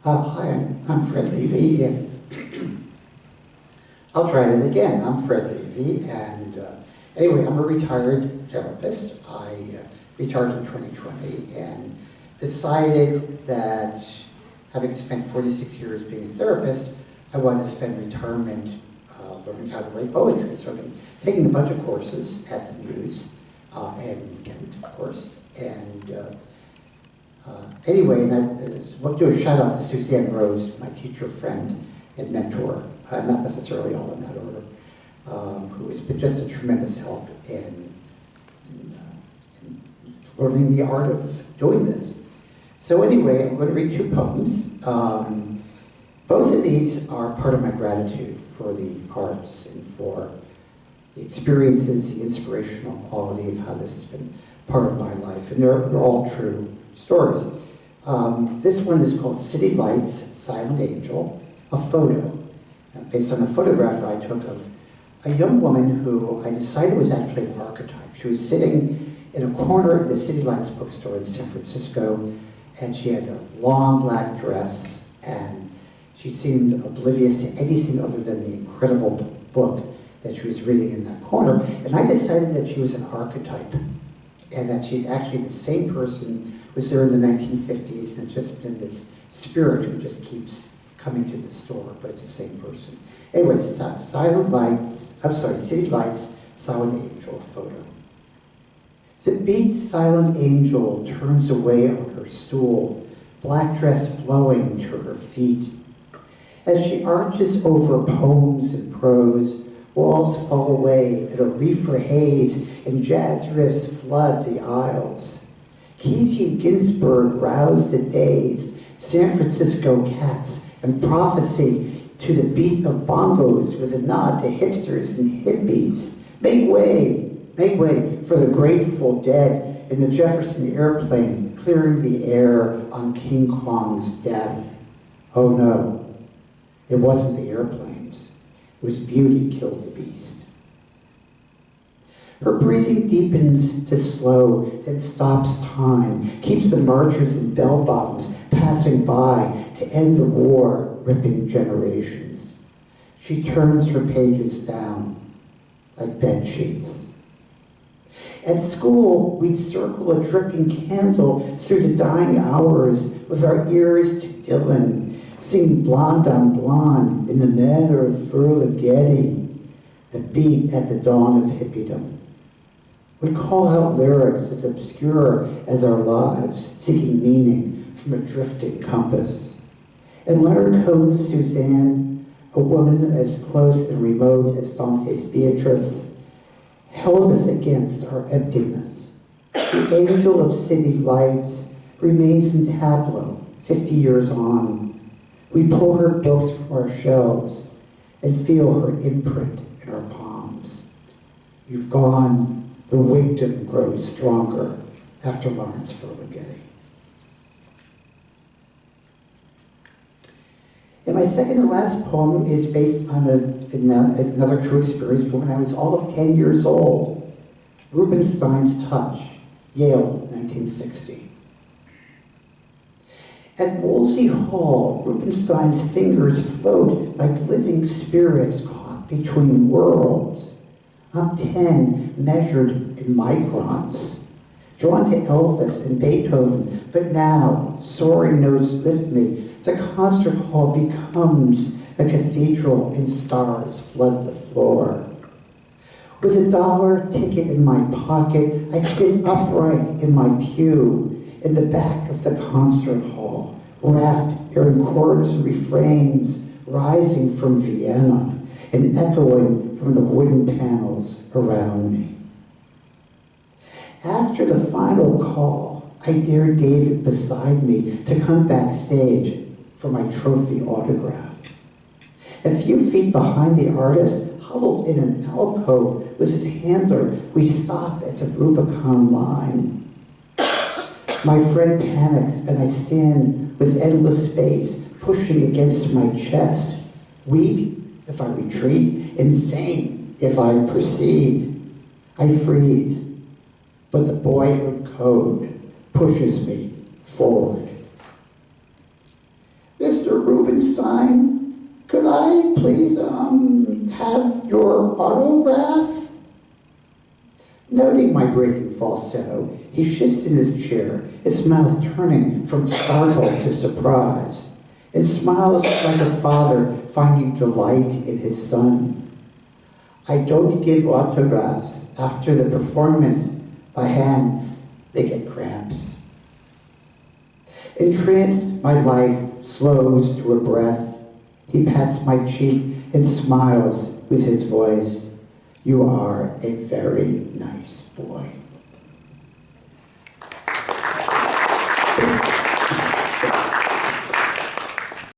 Hi, I'm Fred Levy, and I'll try it again. I'm Fred Levy, and anyway, I'm a retired therapist. I retired in 2020 and decided that, having spent 46 years being a therapist, I wanted to spend retirement learning how to write poetry. So I've been taking a bunch of courses at the Muse and Kent, of course, and anyway, and I want to do a shout out to Suzanne Rose, my teacher, friend, and mentor, not necessarily all in that order, who has been just a tremendous help in learning the art of doing this. So anyway, I'm going to read two poems. Both of these are part of my gratitude for the arts and for the experiences, the inspirational quality of how this has been part of my life, and they're all true stories. This one is called City Lights, Silent Angel, a photo, based on a photograph I took of a young woman who I decided was actually an archetype. She was sitting in a corner of the City Lights bookstore in San Francisco, and she had a long black dress, and she seemed oblivious to anything other than the incredible book that she was reading in that corner. And I decided that she was an archetype, and that she's actually the same person who was there in the 1950s, and it's just been this spirit who just keeps coming to the store, but it's the same person. Anyways, it's on City Lights, Silent Angel photo. The beat silent angel turns away on her stool, black dress flowing to her feet. As she arches over poems and prose, walls fall away and a reefer haze and jazz riffs flood the aisles. Kesey Ginsburg roused the dazed San Francisco cats and prophecy to the beat of bongos with a nod to hipsters and hippies. Make way for the Grateful Dead in the Jefferson airplane clearing the air on King Kong's death. Oh no. It wasn't the airplanes. It was beauty killed the beast. Her breathing deepens to slow, then stops time, keeps the marchers and bell-bottoms passing by to end the war, ripping generations. She turns her pages down like bed sheets. At school, we'd circle a dripping candle through the dying hours with our ears to Dylan, singing Blonde on Blonde in the manner of Ferlighetti, the beat at the dawn of hippiedom. We'd call out lyrics as obscure as our lives, seeking meaning from a drifting compass. And Leonard Cohen's Suzanne, a woman as close and remote as Dante's Beatrice, held us against our emptiness. The angel of city lights remains in tableau 50 years on. We pull her books from our shelves and feel her imprint in our palms. You've gone, the wisdom grows stronger after Lawrence Ferlinghetti. And my second and last poem is based on another true experience from when I was all of 10 years old. Rubinstein's Touch, Yale, 1960. At Wolsey Hall, Rubinstein's fingers float like living spirits caught between worlds. I'm 10, measured in microns, drawn to Elvis and Beethoven, but now soaring notes lift me. The concert hall becomes a cathedral and stars flood the floor. With $1 ticket in my pocket, I sit upright in my pew in the back of the concert hall, wrapped, hearing chords and refrains rising from Vienna and echoing from the wooden panels around me. After the final call, I dared David beside me to come backstage for my trophy autograph. A few feet behind the artist, huddled in an alcove with his handler, we stop at the Rubicon line. My friend panics, and I stand with endless space pushing against my chest. Weak if I retreat, insane if I proceed. I freeze, but the boyhood code pushes me forward. This Mr. Rubenstein, could I please, have your autograph? Noting my breaking falsetto, he shifts in his chair, his mouth turning from startle to surprise, and smiles like a father finding delight in his son. I don't give autographs after the performance. My hands, they get cramps. Entranced, my life slows to a breath. He pats my cheek and smiles with his voice. You are a very nice boy.